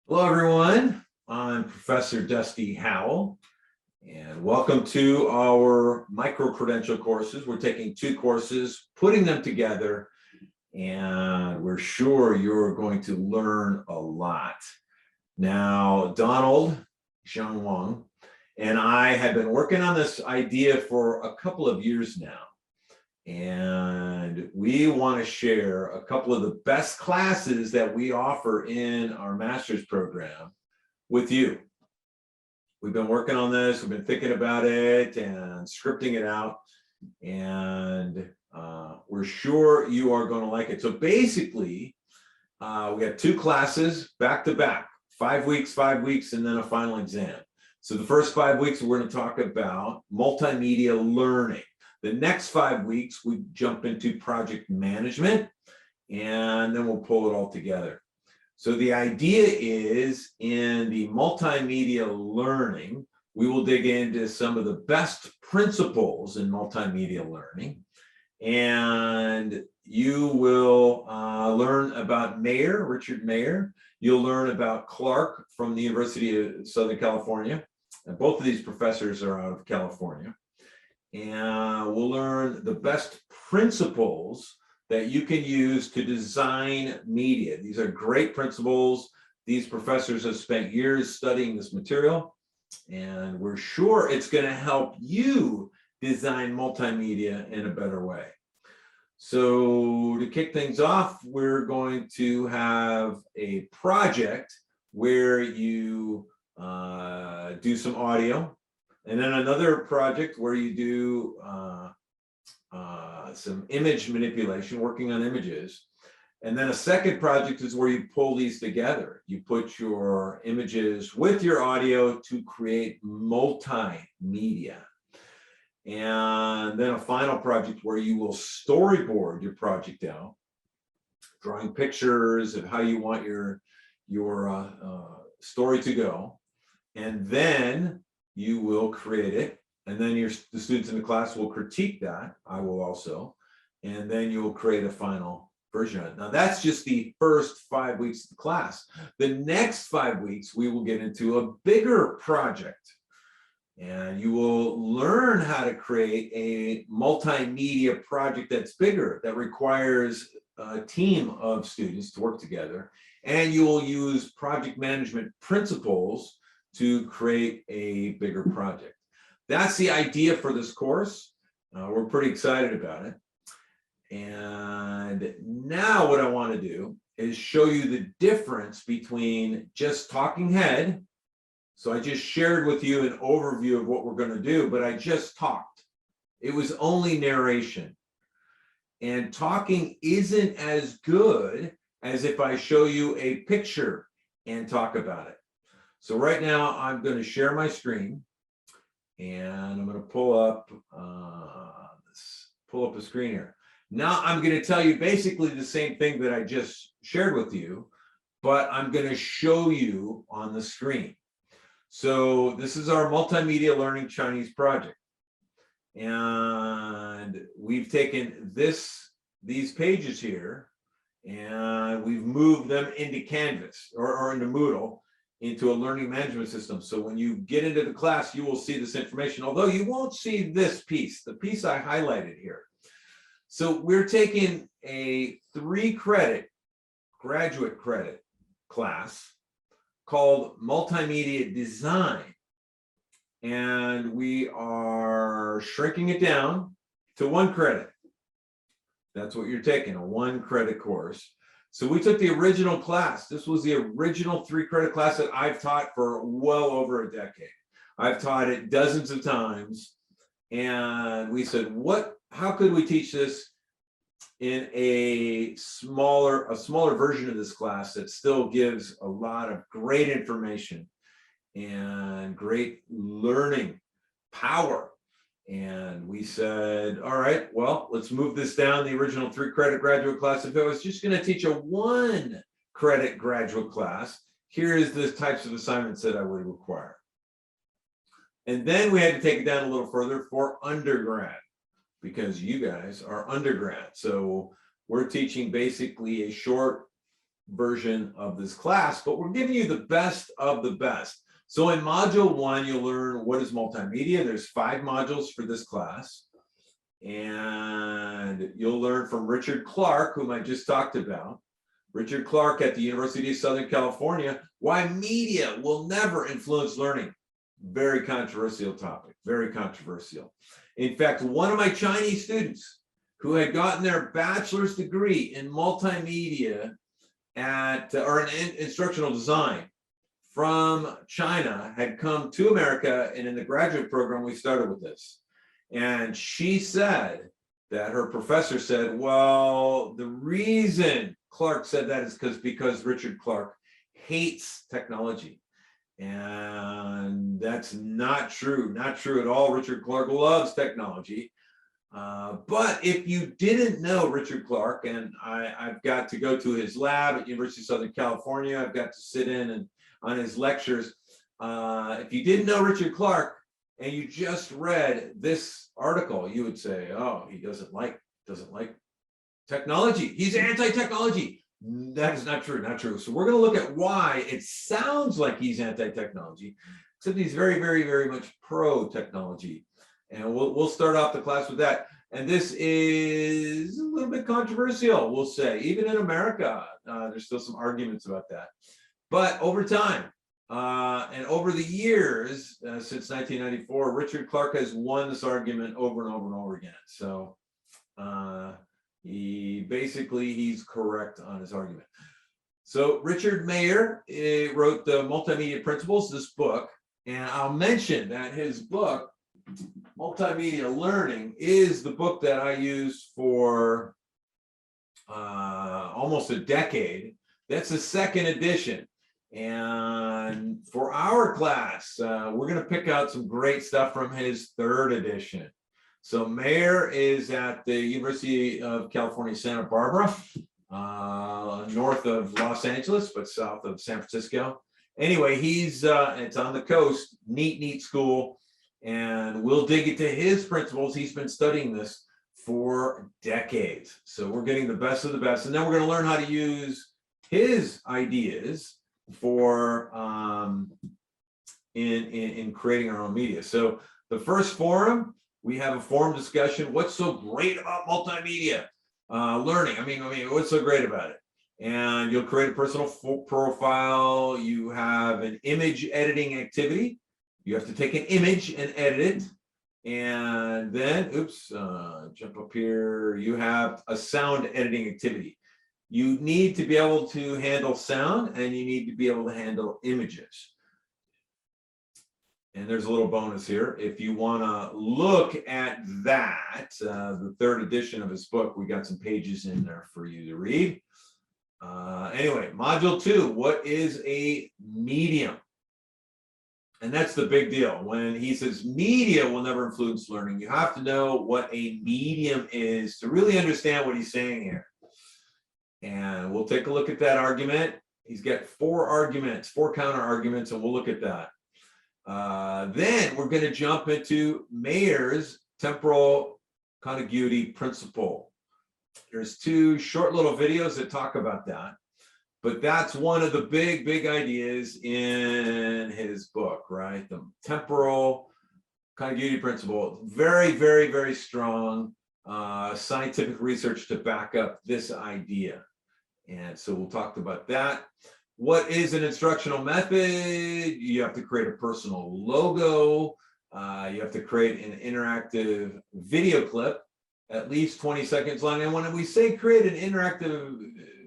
Hello, everyone. I'm Professor Dusty Howell, and welcome to our micro-credential courses. We're taking two courses, putting them together, and we're sure you're going to learn a lot. Now, Donald Xiang Wang and I have been working on this idea for a couple of years now. And we want to share a couple of the best classes that we offer in our master's program with you. We've been working on this, we've been thinking about it and scripting it out, and we're sure you are going to like it. So basically, we have two classes back to back, 5 weeks, and then a final exam. So the first 5 weeks, we're going to talk about multimedia learning. The next 5 weeks, we jump into project management, and then we'll pull it all together. So the idea is, in the multimedia learning, we will dig into some of the best principles in multimedia learning, and you will learn about Richard Mayer. You'll learn about Clark from the University of Southern California, and both of these professors are out of California. And we'll learn the best principles that you can use to design media. These are great principles. These professors have spent years studying this material, and we're sure it's going to help you design multimedia in a better way. So to kick things off, we're going to have a project where you do some audio. And then another project where you do some image manipulation, working on images. And then a second project is where you pull these together. You put your images with your audio to create multimedia. And then a final project where you will storyboard your project out, drawing pictures of how you want your story to go. And then you will create it, and then the students in the class will critique that. I will also, and then you will create a final version of it. Now, that's just the first 5 weeks of the class. The next 5 weeks, we will get into a bigger project, and you will learn how to create a multimedia project that's bigger, that requires a team of students to work together, and you will use project management principles to create a bigger project. That's the idea for this course. We're pretty excited about it. And now what I want to do is show you the difference between just talking head. So I just shared with you an overview of what we're going to do, but I just talked. It was only narration. And talking isn't as good as if I show you a picture and talk about it. So right now, I'm going to share my screen, and I'm going to pull up a screen here. Now I'm going to tell you basically the same thing that I just shared with you, but I'm going to show you on the screen. So this is our Multimedia Learning Chinese project, and we've taken these pages here, and we've moved them into Canvas or into Moodle, into a learning management system. So when you get into the class, you will see this information, although you won't see this piece, the piece I highlighted here. So we're taking a 3-credit graduate credit class called Multimedia Design. And we are shrinking it down to 1 credit. That's what you're taking, a 1-credit course. So we took the original class. This was the original 3-credit class that I've taught for well over a decade. I've taught it dozens of times. And we said, how could we teach this in a smaller version of this class that still gives a lot of great information and great learning power? And we said, all right, well, let's move this down the original 3-credit graduate class. If I was just going to teach a 1-credit graduate class, here is the types of assignments that I would require. And then we had to take it down a little further for undergrad, because you guys are undergrad. So we're teaching basically a short version of this class, but we're giving you the best of the best. So in module 1, you'll learn what is multimedia. There's 5 modules for this class. And you'll learn from Richard Clark, whom I just talked about. Richard Clark at the University of Southern California, why media will never influence learning. Very controversial topic, very controversial. In fact, one of my Chinese students who had gotten their bachelor's degree in multimedia or in instructional design from China had come to America, and in the graduate program, we started with this. And she said that her professor said, well, the reason Clark said that is because Richard Clark hates technology. And that's not true, not true at all. Richard Clark loves technology. But if you didn't know Richard Clark, and I've got to go to his lab at University of Southern California, I've got to sit in and on his lectures. If you didn't know Richard Clark and you just read this article, you would say, oh, he doesn't like technology. He's anti-technology. That is not true, not true. So we're going to look at why it sounds like he's anti-technology, except he's very, very, very much pro-technology. And we'll start off the class with that. And this is a little bit controversial, we'll say. Even in America, there's still some arguments about that. But over time, and over the years, since 1994, Richard Clark has won this argument over and over and over again. So he's correct on his argument. So Richard Mayer wrote the Multimedia Principles, this book, and I'll mention that his book, Multimedia Learning, is the book that I used for almost a decade. That's the second edition. And for our class, we're going to pick out some great stuff from his third edition. So Mayer is at the University of California, Santa Barbara, north of Los Angeles, but south of San Francisco. Anyway, it's on the coast, neat school, and we'll dig into his principles. He's been studying this for decades. So we're getting the best of the best. And then we're going to learn how to use his ideas for in creating our own media. So the first forum, we have a forum discussion. What's so great about multimedia learning? I mean, what's so great about it? And you'll create a personal profile. You have an image editing activity. You have to take an image and edit it. And then, jump up here. You have a sound editing activity. You need to be able to handle sound, and you need to be able to handle images. And there's a little bonus here. If you want to look at that, the third edition of his book, we got some pages in there for you to read. Anyway, module 2, what is a medium? And that's the big deal. When he says media will never influence learning, you have to know what a medium is to really understand what he's saying here. And we'll take a look at that argument. He's got 4 arguments, 4 counter arguments, and we'll look at that. Then we're going to jump into Mayer's temporal contiguity principle. There's 2 short little videos that talk about that, but that's one of the big ideas in his book, right? The temporal contiguity principle. Very, very, very strong scientific research to back up this idea. And so we'll talk about that. What is an instructional method? You have to create a personal logo. You have to create an interactive video clip, at least 20 seconds long. And when we say create an interactive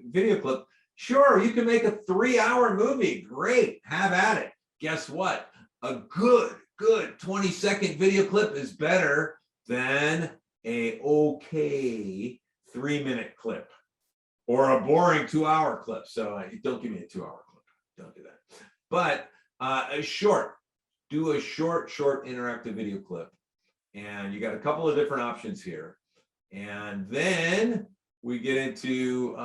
video clip, sure, you can make a 3-hour movie. Great, have at it. Guess what? A good 20-second video clip is better than a okay 3-minute clip or a boring 2-hour clip. So don't give me a 2-hour clip. Don't do that. But do a short interactive video clip. And you got a couple of different options here. And then we get into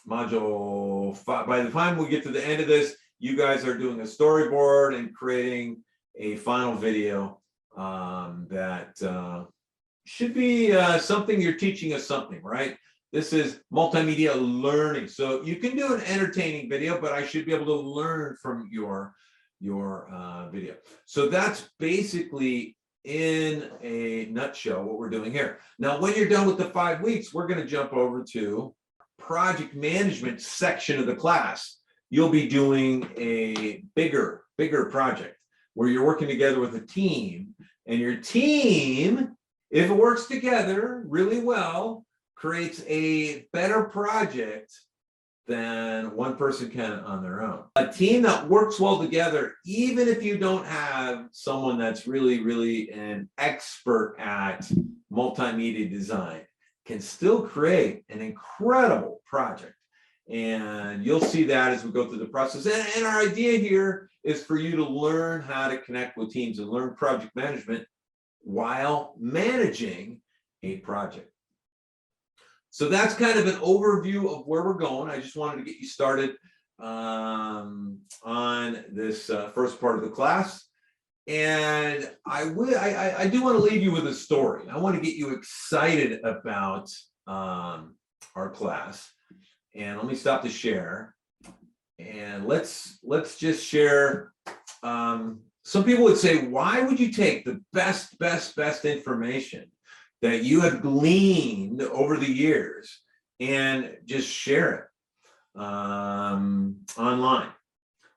module 5. By the time we get to the end of this, you guys are doing a storyboard and creating a final video that should be something you're teaching us something, right? This is multimedia learning. So you can do an entertaining video, but I should be able to learn from your video. So that's basically, in a nutshell, what we're doing here. Now, when you're done with the 5 weeks, we're going to jump over to project management section of the class. You'll be doing a bigger project where you're working together with a team, and your team, if it works together really well, creates a better project than one person can on their own. A team that works well together, even if you don't have someone that's really an expert at multimedia design, can still create an incredible project. And you'll see that as we go through the process. And our idea here is for you to learn how to connect with teams and learn project management while managing a project. So that's kind of an overview of where we're going. I just wanted to get you started on this first part of the class. And I do want to leave you with a story. I want to get you excited about our class. And let me stop the share. And let's just share. Some people would say, why would you take the best information that you have gleaned over the years and just share it online?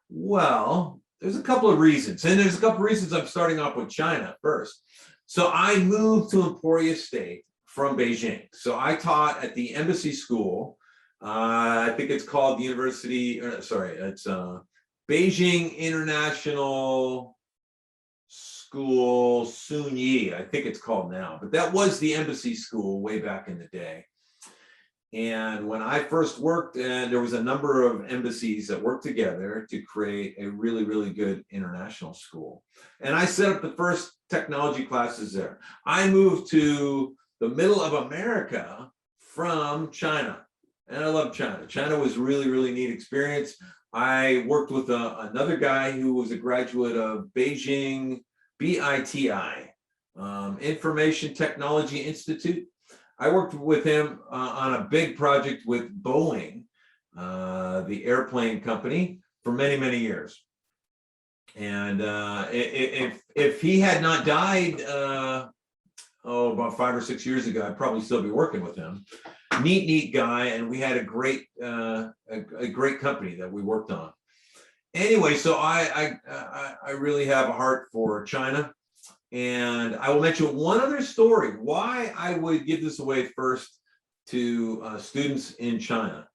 Well, there's a couple of reasons. And there's a couple of reasons. I'm starting off with China first. So I moved to Emporia State from Beijing. So I taught at the embassy school. I think it's called the University, it's Beijing International School Sunyi, I think it's called now, but that was the embassy school way back in the day. And when I first worked, and there was a number of embassies that worked together to create a really good international school. And I set up the first technology classes there. I moved to the middle of America from China. And I love China. China was really neat experience. I worked with another guy who was a graduate of Beijing BITI, Information Technology Institute. I worked with him on a big project with Boeing, the airplane company, for many years. And if he had not died, about 5 or 6 years ago, I'd probably still be working with him. Neat guy, and we had a great company that we worked on. Anyway, so I really have a heart for China, and I will mention one other story why I would give this away first to students in China.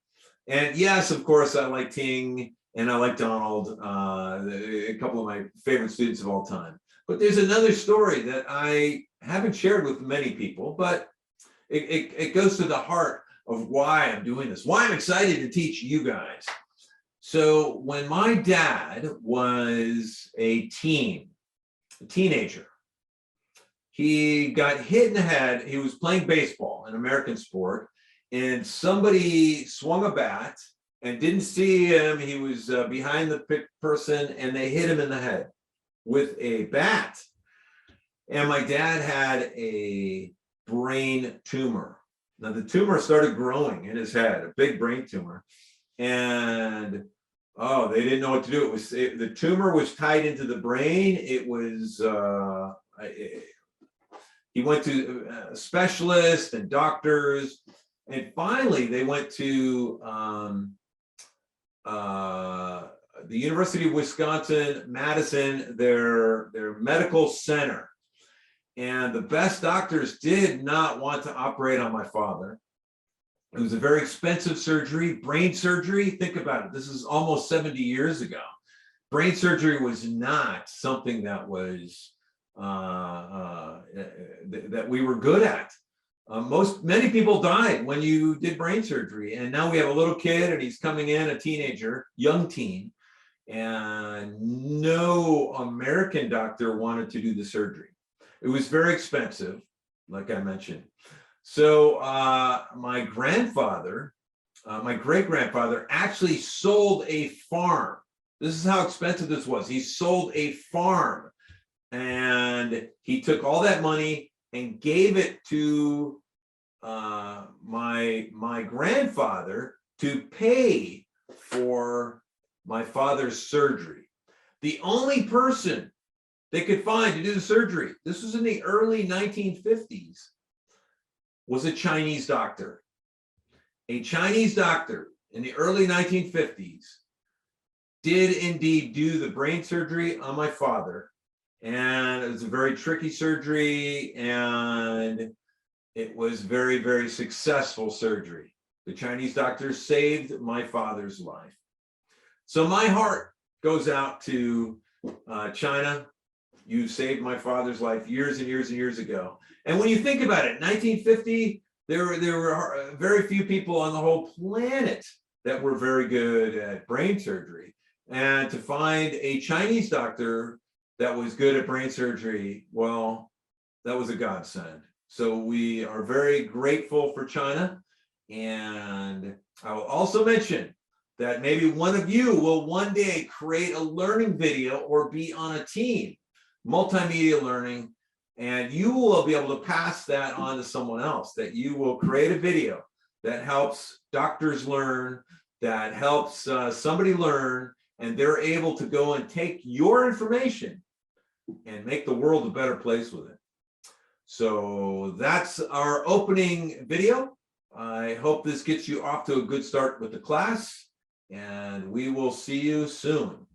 And yes, of course, I like Ting and I like Donald, a couple of my favorite students of all time. But there's another story that I haven't shared with many people, but it goes to the heart of why I'm doing this, why I'm excited to teach you guys. So when my dad was a teenager, he got hit in the head. He was playing baseball, an American sport, and somebody swung a bat and didn't see him. He was behind the person, and they hit him in the head with a bat. And my dad had a brain tumor. Now the tumor started growing in his head, a big brain tumor, and they didn't know what to do. The tumor was tied into the brain. It was he went to specialists and doctors, and finally they went to the University of Wisconsin-Madison, their medical center. And the best doctors did not want to operate on my father. It was a very expensive surgery, brain surgery. Think about it. This is almost 70 years ago. Brain surgery was not something that was that we were good at. Many people died when you did brain surgery, and now we have a little kid, and he's coming in, a teenager, young teen, and no American doctor wanted to do the surgery. It was very expensive, like I mentioned. So my grandfather, my great-grandfather, actually sold a farm. This is how expensive this was. He sold a farm, and he took all that money and gave it to my grandfather to pay for my father's surgery. The only person they could find to do the surgery, this was in the early 1950s, was a Chinese doctor. A Chinese doctor in the early 1950s did indeed do the brain surgery on my father. And it was a very tricky surgery, and it was very, very successful surgery. The Chinese doctor saved my father's life. So my heart goes out to China. You saved my father's life years and years and years ago. And when you think about it, 1950, there were very few people on the whole planet that were very good at brain surgery. And to find a Chinese doctor that was good at brain surgery, well, that was a godsend. So we are very grateful for China. And I will also mention that maybe one of you will one day create a learning video or be on a team, Multimedia Learning, and you will be able to pass that on to someone else, that you will create a video that helps doctors learn, that helps somebody learn, and they're able to go and take your information and make the world a better place with it. So that's our opening video. I hope this gets you off to a good start with the class, and we will see you soon.